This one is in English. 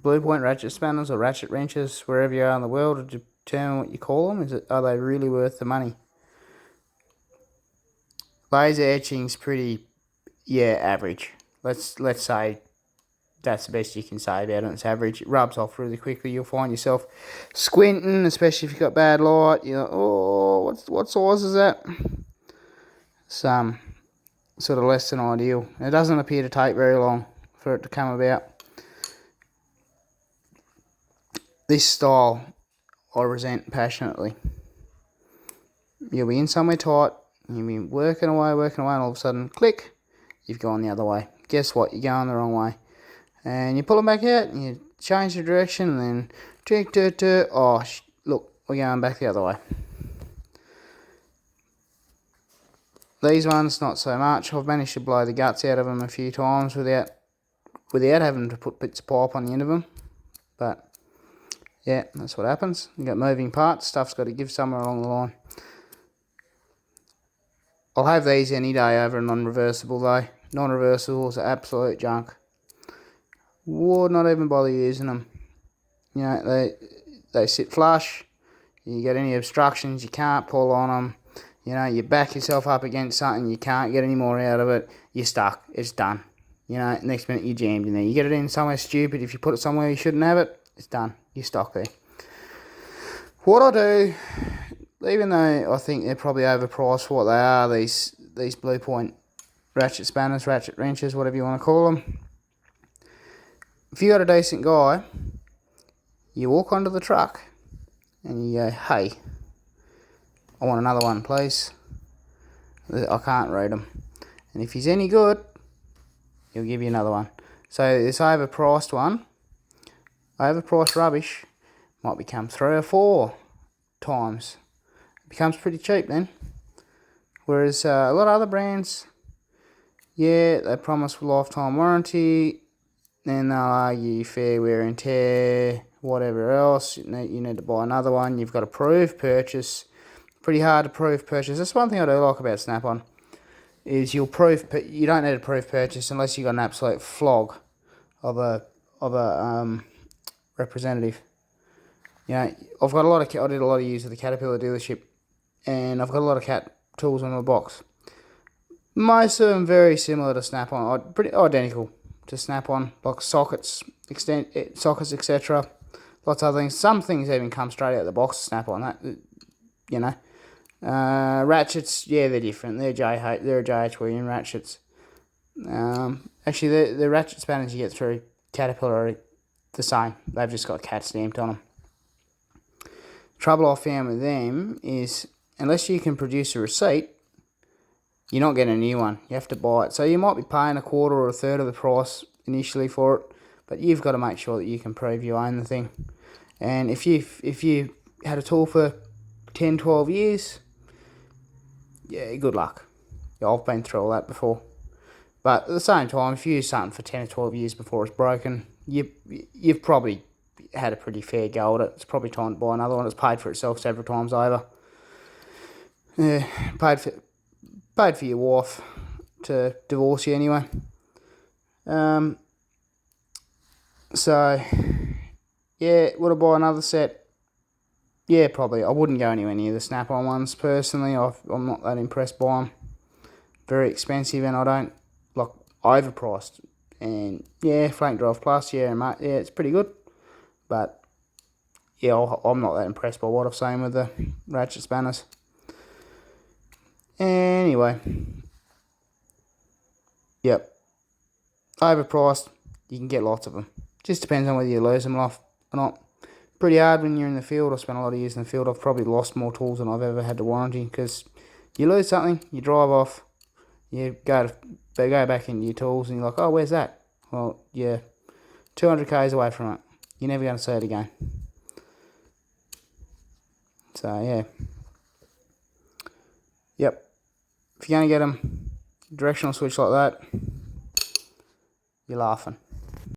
blue point ratchet spanners or ratchet wrenches, wherever you are in the world, to determine what you call them. Are they really worth the money? Laser etching's pretty, average. Let's say that's the best you can say about it. It's average. It rubs off really quickly. You'll find yourself squinting, especially if you've got bad light. You're like, oh, what size is that? Some sort of less than ideal. It doesn't appear to take very long for it to come about. This style I resent passionately. You'll be in somewhere tight, you'll be working away, and all of a sudden, click, you've gone the other way. Guess what? You're going the wrong way. And you pull them back out, and you change the direction, and then, oh, look, we're going back the other way. These ones, not so much. I've managed to blow the guts out of them a few times without having to put bits of pipe on the end of them. But yeah, that's what happens. You got moving parts, stuff's got to give somewhere along the line. I'll have these any day over a non-reversible though. Non-reversibles are absolute junk. Would not even bother using them. You know, they sit flush. You get any obstructions, you can't pull on them. You know, you back yourself up against something, you can't get any more out of it. You're stuck. It's done. You know, next minute you're jammed in there. You get it in somewhere stupid. If you put it somewhere you shouldn't have it, it's done. You're stuck there. What I do, even though I think they're probably overpriced for what they are, these blue point ratchet spanners, ratchet wrenches, whatever you want to call them. If you got a decent guy, you walk onto the truck and you go, hey, I want another one, please. I can't read them. And if he's any good, he'll give you another one. So this overpriced one, overpriced rubbish, might become 3 or 4 times. It becomes pretty cheap then. Whereas a lot of other brands, yeah, they promise lifetime warranty, then they'll argue fair wear and tear, whatever else. You need to buy another one. You've got to prove purchase. Pretty hard to prove purchase. That's one thing I do like about Snap-on, is you don't need to prove purchase unless you've got an absolute flog of a representative. You know, I did a lot of use of the Caterpillar dealership, and I've got a lot of cat tools in my box. Most of them very similar to Snap-on, pretty identical to Snap-on, like sockets, etc. Lots of other things. Some things even come straight out of the box of Snap-on. That, you know, ratchets, yeah, they're different. They're a JH William ratchets. Actually, the ratchet spanners you get through Caterpillar are the same. They've just got cat stamped on them. Trouble I found with them is, unless you can produce a receipt, you're not getting a new one. You have to buy it. So you might be paying a quarter or a third of the price initially for it, but you've got to make sure that you can prove you own the thing. And if you had a tool for 10, 12 years, yeah, good luck. Yeah, I've been through all that before. But at the same time, if you use something for 10 or 12 years before it's broken, you've probably had a pretty fair go at it. It's probably time to buy another one. It's paid for itself several times over. Yeah, paid for your wife to divorce you anyway. So, yeah, would I buy another set? Yeah, probably. I wouldn't go anywhere near the Snap-on ones, personally. I'm not that impressed by them. Very expensive, and I don't, like, overpriced. And, yeah, Flank Drive Plus, yeah, it's pretty good. But, yeah, I'm not that impressed by what I've seen with the ratchet spanners. Anyway. Yep. Overpriced. You can get lots of them. Just depends on whether you lose them off or not. Pretty hard when you're in the field. I spent a lot of years in the field. I've probably lost more tools than I've ever had to warranty, because you lose something, you drive off, you go back into your tools, and you're like, oh, where's that? Well, yeah, 200 k's away from it. You're never going to see it again. So, yeah. Yep. If you're going to get them directional switch like that, you're laughing.